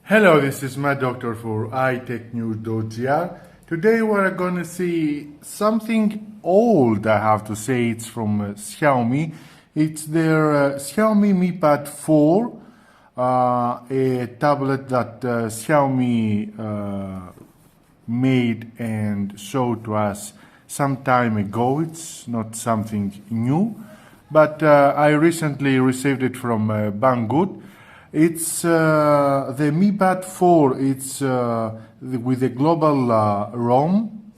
Hello, this is Matt Doctor for iTechNews.gr. Today we're going to see something old, I have to say. It's from Xiaomi. It's their Xiaomi Mi Pad 4, a tablet that Xiaomi made and showed to us some time ago. It's not something new, but I recently received it from Banggood. It's the Mi Pad 4. It's with the Global ROM.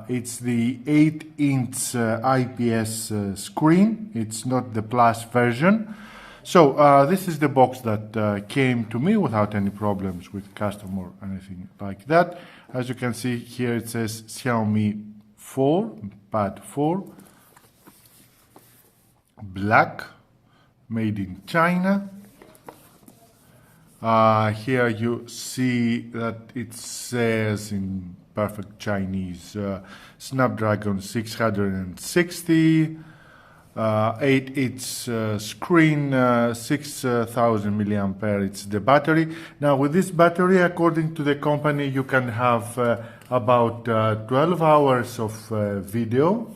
It's the 8-inch IPS screen. It's not the Plus version. So this is the box that came to me without any problems with custom or anything like that. As you can see here, it says Xiaomi 4, Pad 4, black, made in China. Here you see that it says in perfect Chinese Snapdragon 660, 8-inch screen, 6000 milliampere. It's the battery. Now with this battery, according to the company, you can have about 12 hours of video.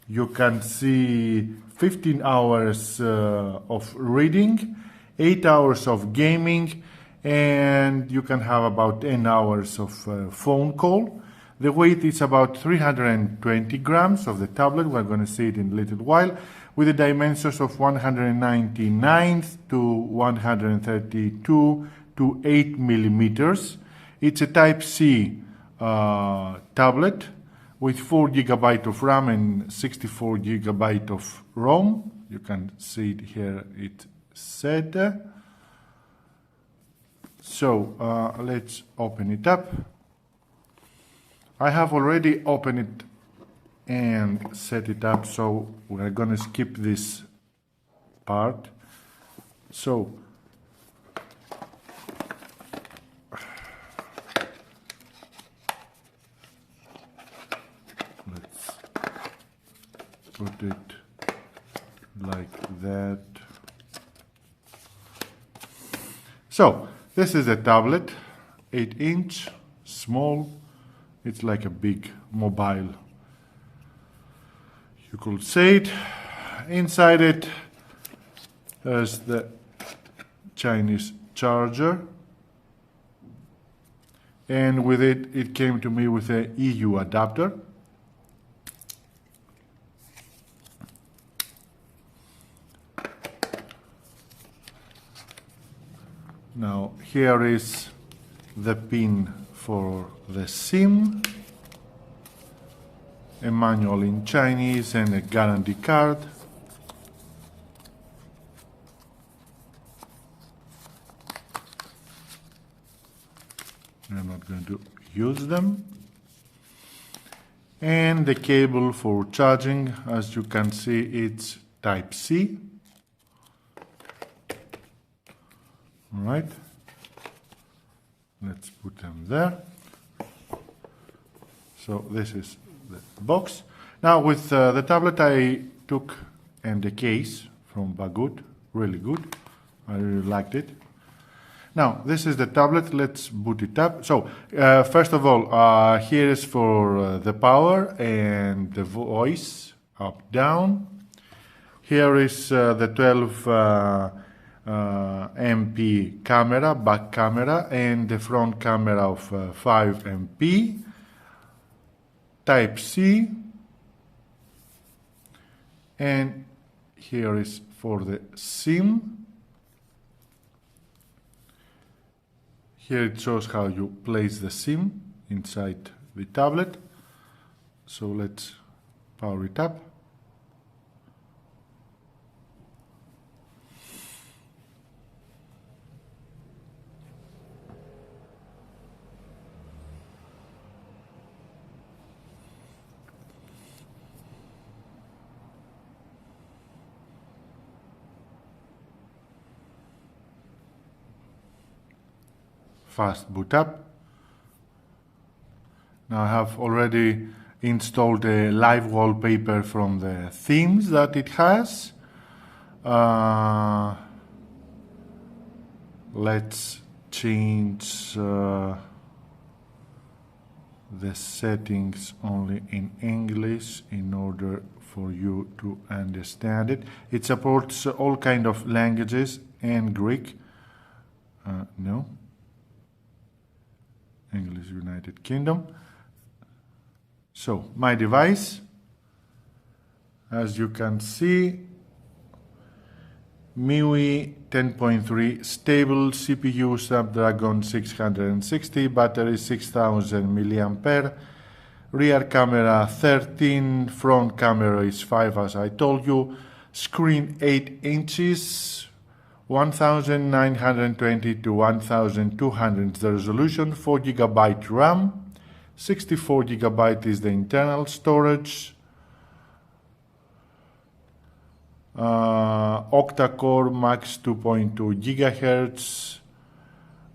You can see 15 hours of reading, 8 hours of gaming, and you can have about 10 hours of phone call. The weight is about 320 grams of the tablet. We're going to see it in a little while, with the dimensions of 199 to 132 to 8 millimeters. It's a Type-C tablet with 4 GB of RAM and 64 GB of ROM. You can see it here, it said. So let's open it up. I have already opened it and set it up, so we're gonna skip this part. So let's put it like that. So this is a tablet, 8-inch, small. It's like a big mobile, you could say it. Inside it, there's the Chinese charger, and with it, it came to me with a EU adapter. Now here is the pin for the SIM, a manual in Chinese and a guarantee card. I'm not going to use them. And the cable for charging, as you can see, it's Type-C. All right, let's put them there. So this is the box. Now with the tablet I took, and the case from Banggood, really good. I really liked it. Now this is the tablet. Let's boot it up. So first of all, here is for the power and the voice, up, down. Here is the 12 MP camera, back camera, and the front camera of 5 MP. Type-C, and here is for the SIM. Here it shows how you place the SIM inside the tablet. So let's power it up. Fast boot up. Now I have already installed a live wallpaper from the themes that it has. Let's change the settings only in English in order for you to understand it. It supports all kind of languages and Greek. No. English United Kingdom. So my device, as you can see, MIUI 10.3 stable, CPU Snapdragon 660, battery 6000 mAh, rear camera 13, front camera is 5 as I told you, screen 8 inches, 1920 to 1200 the resolution, 4 GB RAM, 64 GB is the internal storage, octa-core max 2.2 GHz,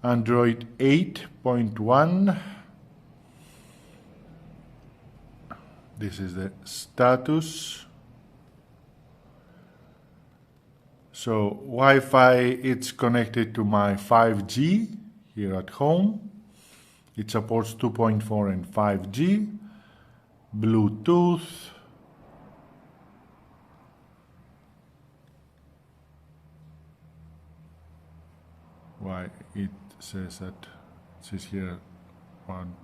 Android 8.1. This is the status. So Wi-Fi, it's connected to my 5G here at home. It supports 2.4 and 5G, Bluetooth, why it says that, it says here one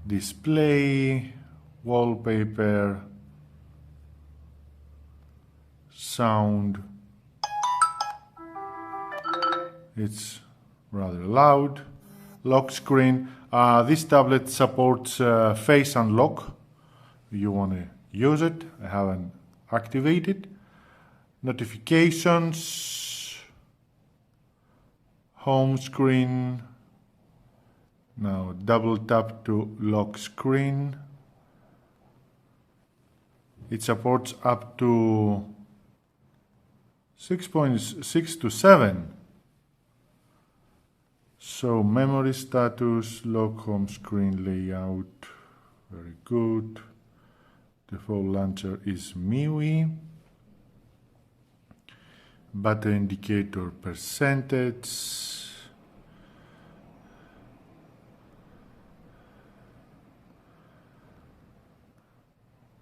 display, wallpaper, sound, it's rather loud, lock screen. This tablet supports face unlock. You want to use it, I haven't activated. Notifications, home screen. Now double tap to lock screen. It supports up to 6.6 to 7. So memory status, lock home screen layout, very good. Default launcher is MIUI. Battery indicator percentage.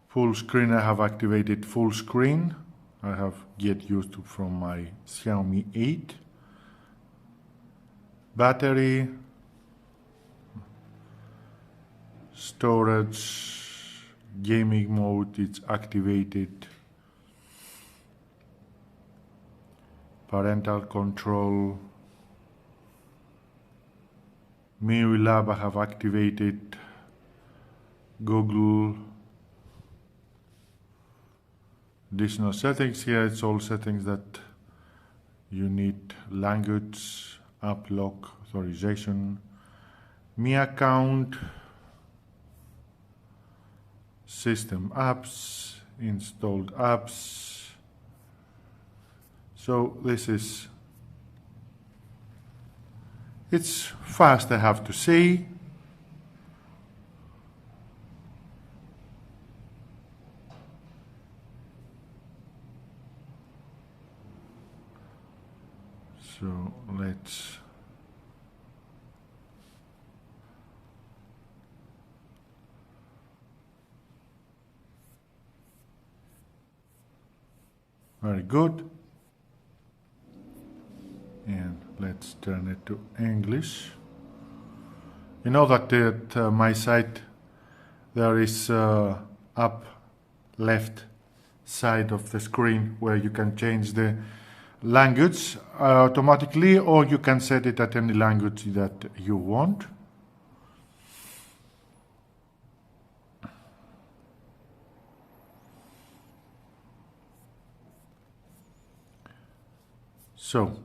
Full screen, I have activated full screen. I have get used to from my XIAOMI 8. Battery, storage, gaming mode, it's activated. Parental control, MIUI Lab I have activated, Google, additional settings here, it's all settings that you need, language, app lock, authorization, Mi account, system apps, installed apps. So this is, it's fast I have to say. So let's very good. And let's turn it to English. You know that at my site there is up left side of the screen where you can change the language automatically, or you can set it at any language that you want. So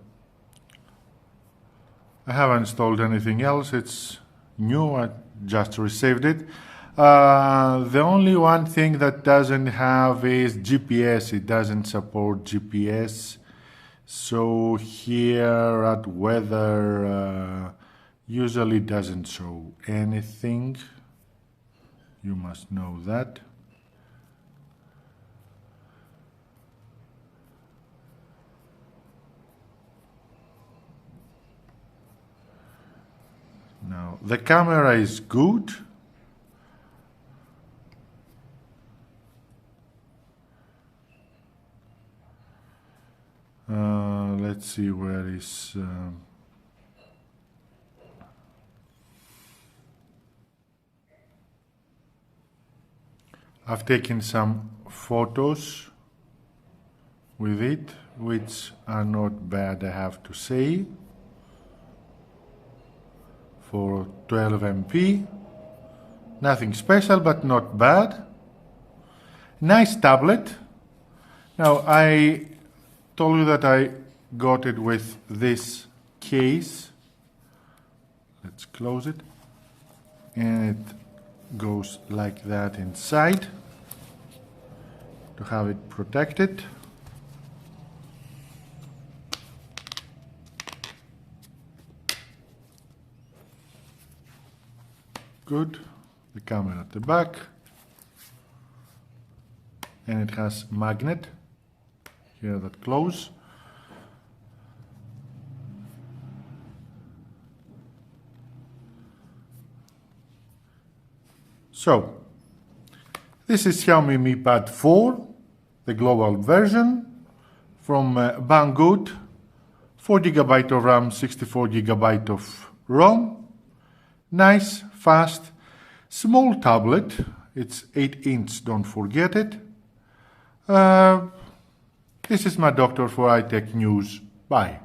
I haven't installed anything else, it's new, I just received it. The only one thing that doesn't have is GPS, it doesn't support GPS. So here at weather usually doesn't show anything, you must know that. the camera is good. Let's see where is I've taken some photos with it, which are not bad, I have to say, for 12 MP. Nothing special, but not bad. Nice tablet. Now, I told you that I got it with this case. Let's close it. And it goes like that inside to have it protected. Good. The camera at the back. And it has magnet here that close. So, this is Xiaomi Mi Pad 4, the global version from Banggood, 4GB of RAM, 64GB of ROM. Nice, fast, small tablet. It's 8-inch, don't forget it. This is my doctor for iTech News. Bye.